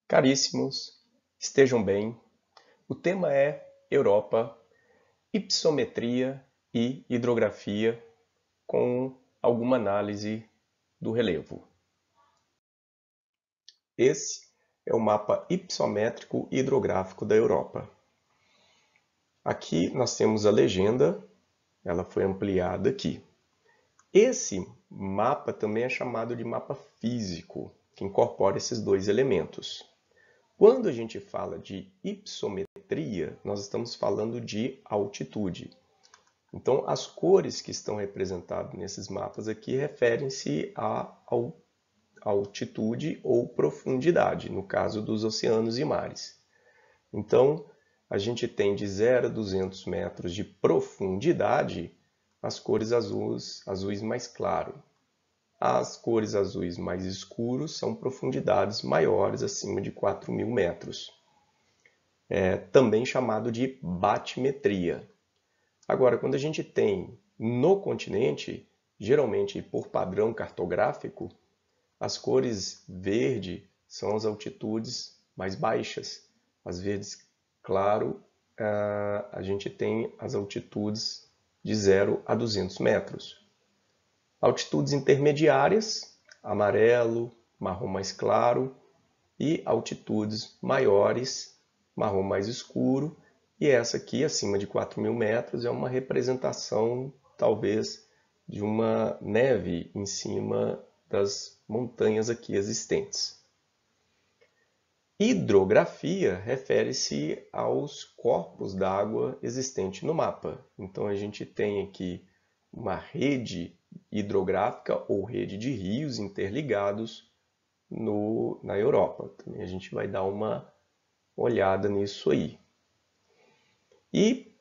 Caríssimos, estejam bem. O tema é Europa, hypsometria e hidrografia com alguma análise do relevo. Esse é o mapa hypsométrico e hidrográfico da Europa. Aqui nós temos a legenda, ela foi ampliada aqui. Esse mapa também é chamado de mapa físico, que incorpora esses dois elementos. Quando a gente fala de hypsometria, nós estamos falando de altitude. Então, as cores que estão representadas nesses mapas aqui referem-se à altitude ou profundidade, no caso dos oceanos e mares. Então, a gente tem de 0 a 200 metros de profundidade as cores azuis mais claro. As cores azuis mais escuros são profundidades maiores, acima de 4.000 metros. Também chamado de batimetria. Agora, quando a gente tem no continente, geralmente por padrão cartográfico, as cores verde são as altitudes mais baixas. As verdes claro, a gente tem as altitudes de 0 a 200 metros. Altitudes intermediárias, amarelo, marrom mais claro, e altitudes maiores, marrom mais escuro, e essa aqui, acima de 4.000 metros, é uma representação, talvez, de uma neve em cima das montanhas aqui existentes. Hidrografia refere-se aos corpos d'água existentes no mapa. Então, a gente tem aqui uma rede hidrográfica ou rede de rios interligados na Europa. Também a gente vai dar uma olhada nisso aí. E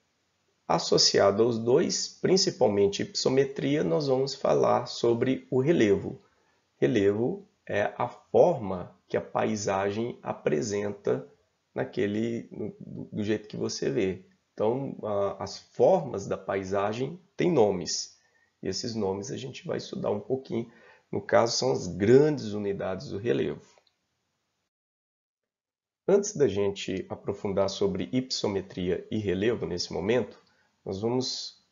associado aos dois, principalmente hypsometria, nós vamos falar sobre o relevo. Relevo é a forma que a paisagem apresenta do jeito que você vê. Então, as formas da paisagem têm nomes. E esses nomes a gente vai estudar um pouquinho. No caso, são as grandes unidades do relevo. Antes da gente aprofundar sobre hypsometria e relevo nesse momento, nós vamos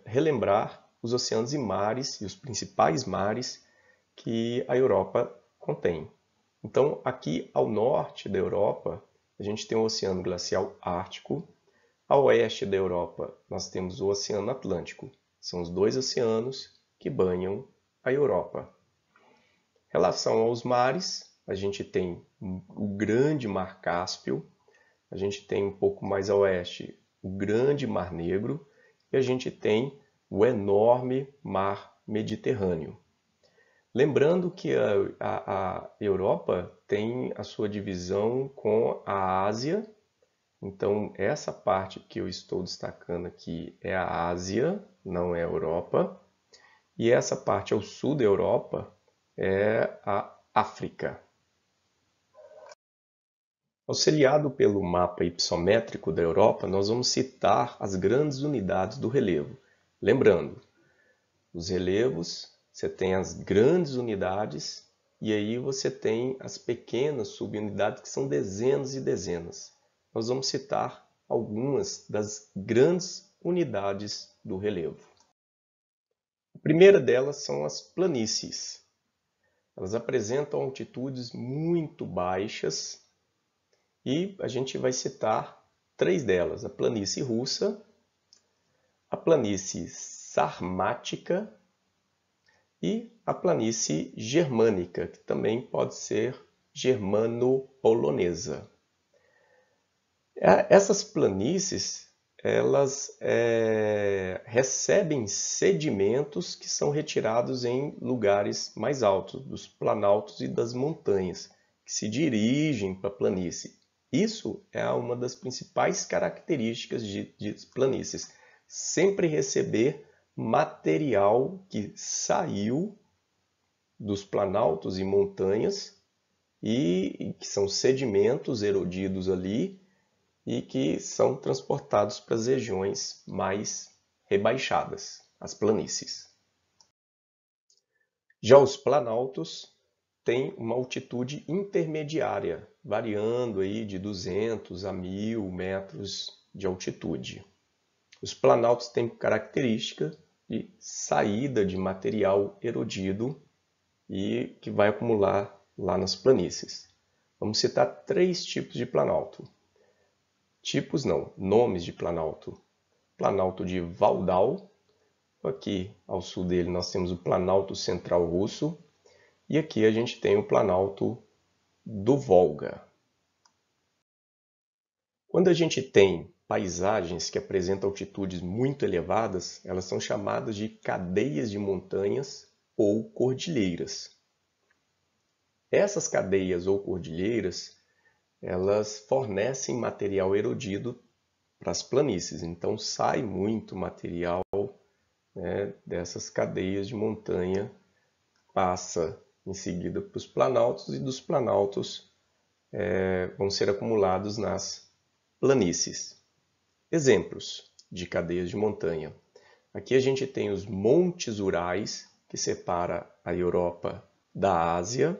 relembrar os oceanos e mares e os principais mares que a Europa contém. Então, aqui ao norte da Europa, a gente tem o Oceano Glacial Ártico. A oeste da Europa, nós temos o Oceano Atlântico. São os dois oceanos que banham a Europa. Em relação aos mares, a gente tem o grande Mar Cáspio, a gente tem um pouco mais a oeste o grande Mar Negro e a gente tem o enorme Mar Mediterrâneo. Lembrando que a Europa tem a sua divisão com a Ásia. Então, essa parte que eu estou destacando aqui é a Ásia, não é a Europa. E essa parte ao sul da Europa é a África. Auxiliado pelo mapa hypsométrico da Europa, nós vamos citar as grandes unidades do relevo. Lembrando, os relevos, você tem as grandes unidades e aí você tem as pequenas subunidades que são dezenas e dezenas. Nós vamos citar algumas das grandes unidades do relevo. A primeira delas são as planícies. Elas apresentam altitudes muito baixas e a gente vai citar três delas: a planície russa, a planície sarmática e a planície germânica, que também pode ser germano-polonesa. Essas planícies, elas recebem sedimentos que são retirados em lugares mais altos, dos planaltos e das montanhas, que se dirigem para a planície. Isso é uma das principais características de planícies, sempre receber material que saiu dos planaltos e montanhas e que são sedimentos erodidos ali e que são transportados para as regiões mais rebaixadas, as planícies. Já os planaltos tem uma altitude intermediária, variando aí de 200 a 1.000 metros de altitude. Os planaltos têm característica de saída de material erodido e que vai acumular lá nas planícies. Vamos citar 3 tipos de planalto. Tipos não, nomes de planalto. Planalto de Valdal, aqui ao sul dele nós temos o Planalto Central Russo, e aqui a gente tem o Planalto do Volga. Quando a gente tem paisagens que apresentam altitudes muito elevadas, elas são chamadas de cadeias de montanhas ou cordilheiras. Essas cadeias ou cordilheiras, elas fornecem material erodido para as planícies. Então sai muito material, né, dessas cadeias de montanha, passa em seguida para os planaltos e dos planaltos vão ser acumulados nas planícies. Exemplos de cadeias de montanha. Aqui a gente tem os Montes Urais, que separa a Europa da Ásia.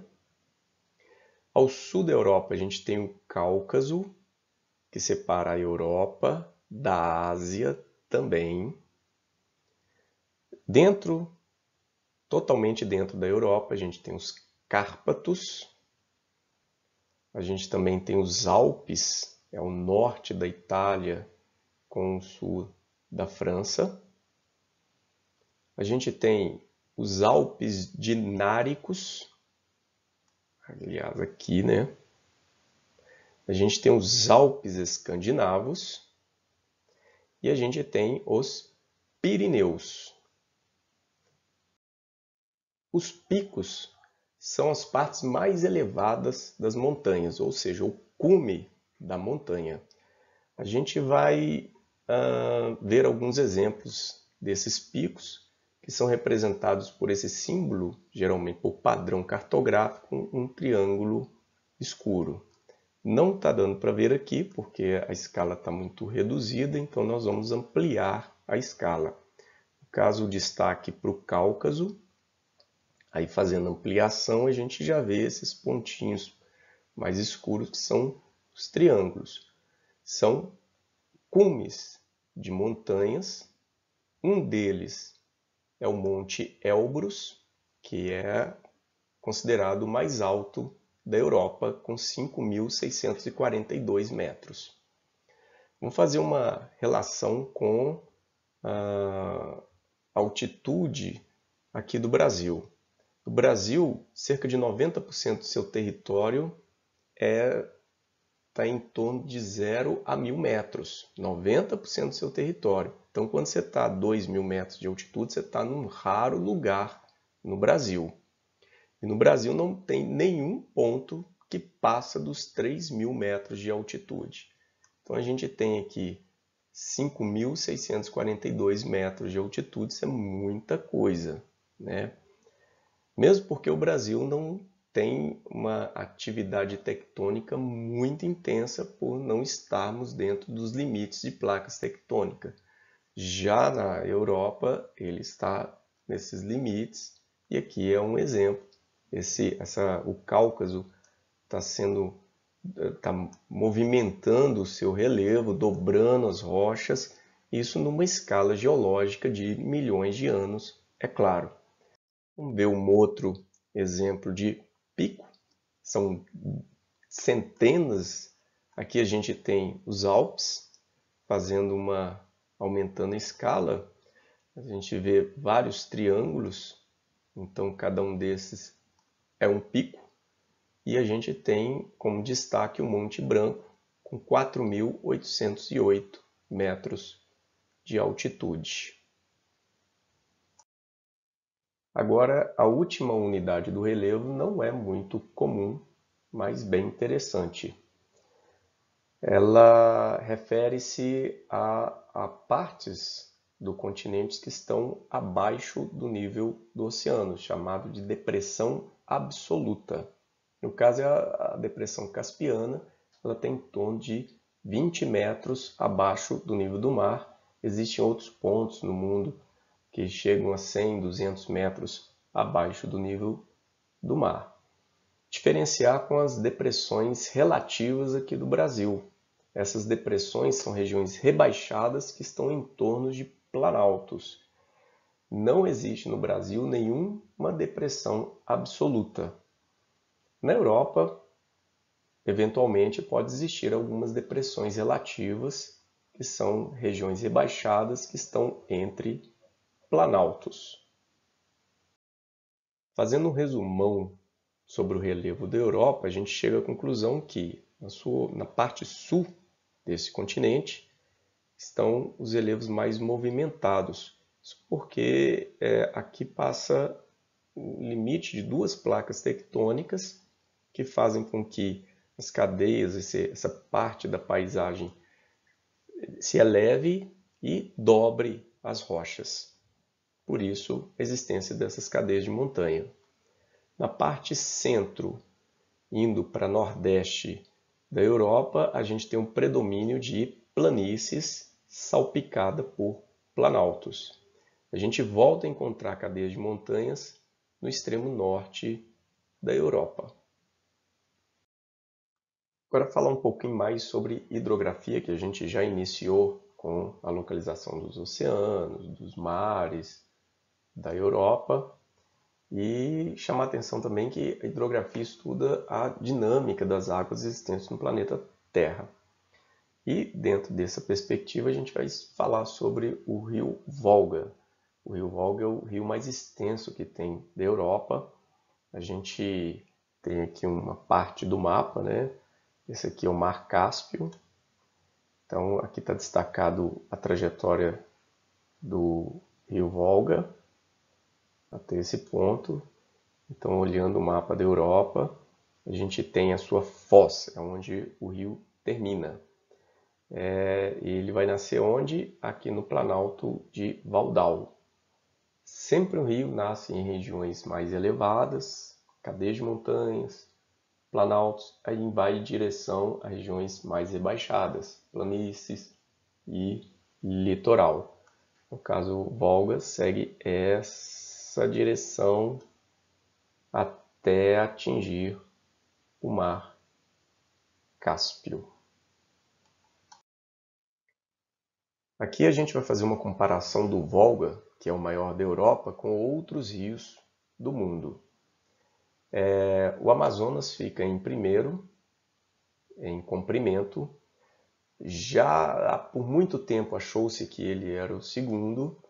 Ao sul da Europa a gente tem o Cáucaso, que separa a Europa da Ásia também. Totalmente dentro da Europa, a gente tem os Cárpatos. A gente também tem os Alpes, é o norte da Itália com o sul da França. A gente tem os Alpes Dináricos, aliás aqui, né? A gente tem os Alpes Escandinavos e a gente tem os Pirineus. Os picos são as partes mais elevadas das montanhas, ou seja, o cume da montanha. A gente vai ver alguns exemplos desses picos, que são representados por esse símbolo, geralmente por padrão cartográfico, um triângulo escuro. Não está dando para ver aqui, porque a escala está muito reduzida, então nós vamos ampliar a escala. No caso, o destaque para o Cáucaso, aí fazendo ampliação a gente já vê esses pontinhos mais escuros que são os triângulos. São cumes de montanhas, um deles é o Monte Elbrus, que é considerado o mais alto da Europa, com 5.642 metros. Vamos fazer uma relação com a altitude aqui do Brasil. No Brasil, cerca de 90% do seu território está em torno de 0 a 1.000 metros. 90% do seu território. Então, quando você está a 2.000 metros de altitude, você está num raro lugar no Brasil. E no Brasil não tem nenhum ponto que passa dos 3.000 metros de altitude. Então a gente tem aqui 5.642 metros de altitude, isso é muita coisa, né? Mesmo porque o Brasil não tem uma atividade tectônica muito intensa por não estarmos dentro dos limites de placas tectônicas. Já na Europa, ele está nesses limites, e aqui é um exemplo. O Cáucaso está movimentando o seu relevo, dobrando as rochas, isso numa escala geológica de milhões de anos, é claro. Vamos ver um outro exemplo de pico, são centenas, aqui a gente tem os Alpes, aumentando a escala, a gente vê vários triângulos, então cada um desses é um pico, e a gente tem como destaque o Monte Branco, com 4.808 metros de altitude. Agora, a última unidade do relevo não é muito comum, mas bem interessante. Ela refere-se a partes do continente que estão abaixo do nível do oceano, chamado de depressão absoluta. No caso, a depressão caspiana, ela tem em torno de 20 metros abaixo do nível do mar. Existem outros pontos no mundo que chegam a 100, 200 metros abaixo do nível do mar. diferenciar com as depressões relativas aqui do Brasil. Essas depressões são regiões rebaixadas que estão em torno de planaltos. Não existe no Brasil nenhuma depressão absoluta. Na Europa, eventualmente, pode existir algumas depressões relativas, que são regiões rebaixadas que estão entre planaltos. Fazendo um resumão sobre o relevo da Europa, a gente chega à conclusão que na parte sul desse continente estão os relevos mais movimentados. Isso porque aqui passa o limite de duas placas tectônicas que fazem com que as cadeias, essa parte da paisagem, se eleve e dobre as rochas. Por isso, a existência dessas cadeias de montanha. Na parte centro, indo para nordeste da Europa, a gente tem um predomínio de planícies salpicada por planaltos. A gente volta a encontrar cadeias de montanhas no extremo norte da Europa. Agora falar um pouquinho mais sobre hidrografia, que a gente já iniciou com a localização dos oceanos, dos mares da Europa. E chamar a atenção também que a hidrografia estuda a dinâmica das águas existentes no planeta Terra. E dentro dessa perspectiva a gente vai falar sobre o rio Volga. O rio Volga é o rio mais extenso que tem da Europa. A gente tem aqui uma parte do mapa, né? Esse aqui é o Mar Cáspio. Então aqui está destacado a trajetória do rio Volga até esse ponto. Então, olhando o mapa da Europa, a gente tem a sua foz, onde o rio termina. Ele vai nascer onde? Aqui no Planalto de Valdau. Sempre o rio nasce em regiões mais elevadas, cadeias de montanhas, planaltos, aí vai em direção a regiões mais rebaixadas, planícies e litoral. No caso, o Volga segue essa direção até atingir o Mar Cáspio. Aqui a gente vai fazer uma comparação do Volga, que é o maior da Europa, com outros rios do mundo. O Amazonas fica em primeiro, em comprimento. Já por muito tempo achou-se que ele era o segundo,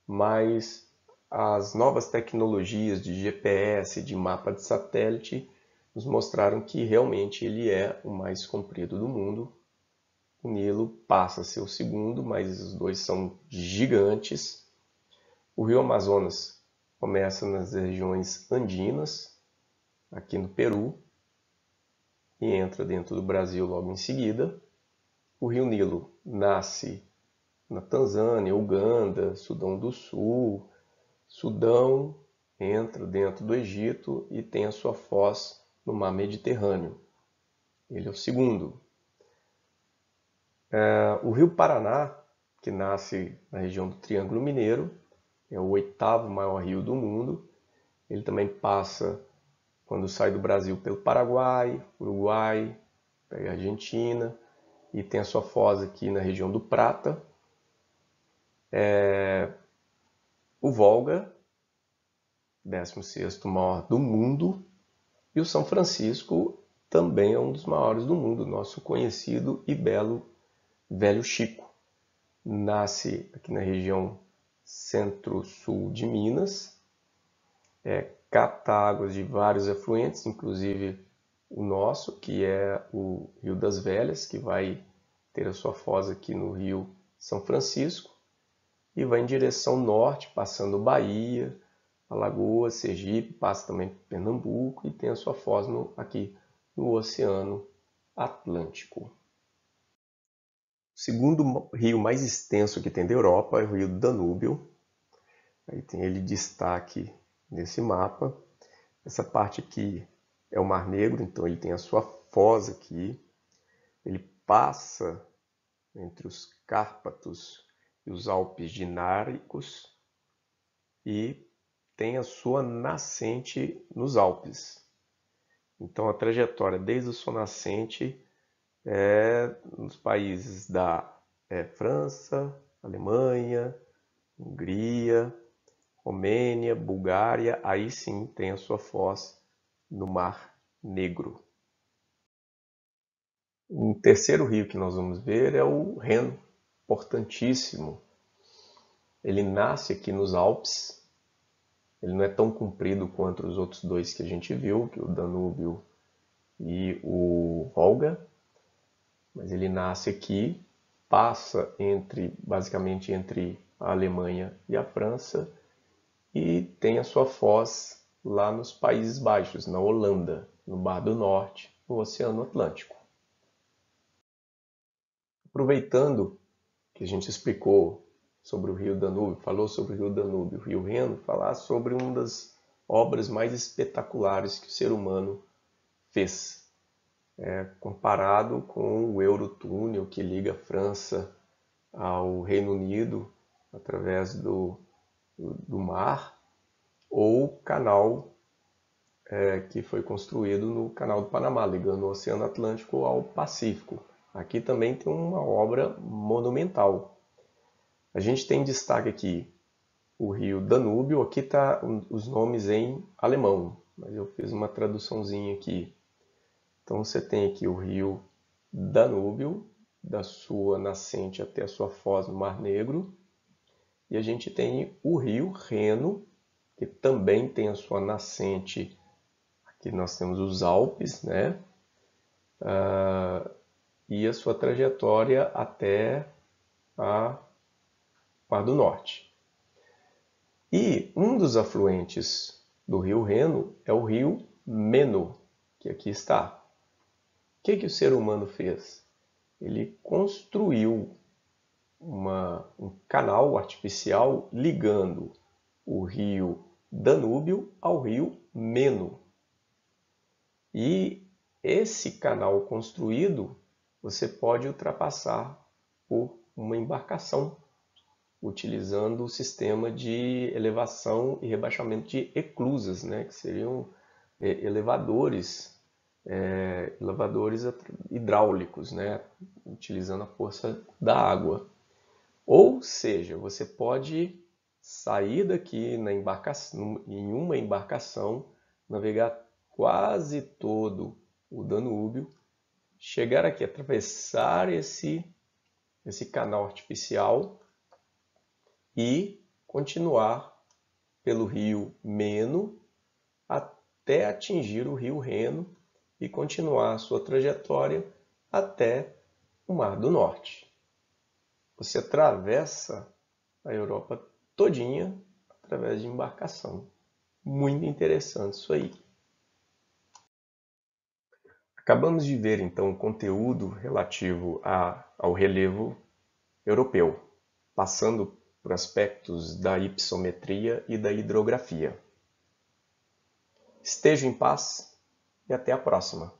mas as novas tecnologias de GPS, de mapa de satélite, nos mostraram que realmente ele é o mais comprido do mundo. O Nilo passa a ser o segundo, mas os dois são gigantes. O rio Amazonas começa nas regiões andinas, aqui no Peru, e entra dentro do Brasil logo em seguida. O rio Nilo nasce na Tanzânia, Uganda, Sudão do Sul, Sudão, entra dentro do Egito e tem a sua foz no Mar Mediterrâneo. Ele é o segundo. O rio Paraná, que nasce na região do Triângulo Mineiro, é o oitavo maior rio do mundo. Ele também passa, quando sai do Brasil, pelo Paraguai, Uruguai, pega a Argentina, e tem a sua foz aqui na região do Prata. O Volga, 16º maior do mundo, e o São Francisco também é um dos maiores do mundo, nosso conhecido e belo Velho Chico. Nasce aqui na região centro-sul de Minas, capta águas de vários afluentes, inclusive o nosso, que é o Rio das Velhas, que vai ter a sua foz aqui no Rio São Francisco, e vai em direção norte, passando Bahia, Alagoas, Sergipe, passa também por Pernambuco e tem a sua foz aqui no Oceano Atlântico. O segundo rio mais extenso que tem da Europa é o rio Danúbio. Aí tem ele destaque nesse mapa. Essa parte aqui é o Mar Negro, então ele tem a sua foz aqui. Ele passa entre os Cárpatos e os Alpes Dináricos e tem a sua nascente nos Alpes. Então a trajetória desde a sua nascente é nos países da França, Alemanha, Hungria, Romênia, Bulgária, aí sim tem a sua foz no Mar Negro. Um terceiro rio que nós vamos ver é o Reno, importantíssimo. Ele nasce aqui nos Alpes. Ele não é tão comprido quanto os outros dois que a gente viu, que o Danúbio e o Volga, mas ele nasce aqui, passa basicamente entre a Alemanha e a França e tem a sua foz lá nos Países Baixos, na Holanda, no Mar do Norte, no Oceano Atlântico. Aproveitando que a gente explicou sobre o Rio Danúbio, falou sobre o Rio Danúbio e o Rio Reno, falar sobre uma das obras mais espetaculares que o ser humano fez, comparado com o Eurotúnel que liga a França ao Reino Unido através do mar, ou o canal que foi construído no Canal do Panamá, ligando o Oceano Atlântico ao Pacífico. Aqui também tem uma obra monumental. A gente tem em destaque aqui o rio Danúbio, aqui está os nomes em alemão, mas eu fiz uma traduçãozinha aqui. Então você tem aqui o rio Danúbio, da sua nascente até a sua foz no Mar Negro. E a gente tem o rio Reno, que também tem a sua nascente. Aqui nós temos os Alpes, né? E a sua trajetória até a Mar do Norte. E um dos afluentes do rio Reno é o rio Meno, que aqui está. O que o ser humano fez? Ele construiu um canal artificial ligando o rio Danúbio ao rio Meno. E esse canal construído, você pode ultrapassar por uma embarcação, utilizando o sistema de elevação e rebaixamento de eclusas, né? Que seriam elevadores hidráulicos, né? Utilizando a força da água. Ou seja, você pode sair daqui em uma embarcação, navegar quase todo o Danúbio, chegar aqui, atravessar esse canal artificial e continuar pelo rio Meno até atingir o rio Reno e continuar a sua trajetória até o Mar do Norte. Você atravessa a Europa todinha através de embarcação. Muito interessante isso aí. Acabamos de ver então o conteúdo relativo ao relevo europeu, passando por aspectos da hipissometria e da hidrografia. Esteja em paz e até a próxima!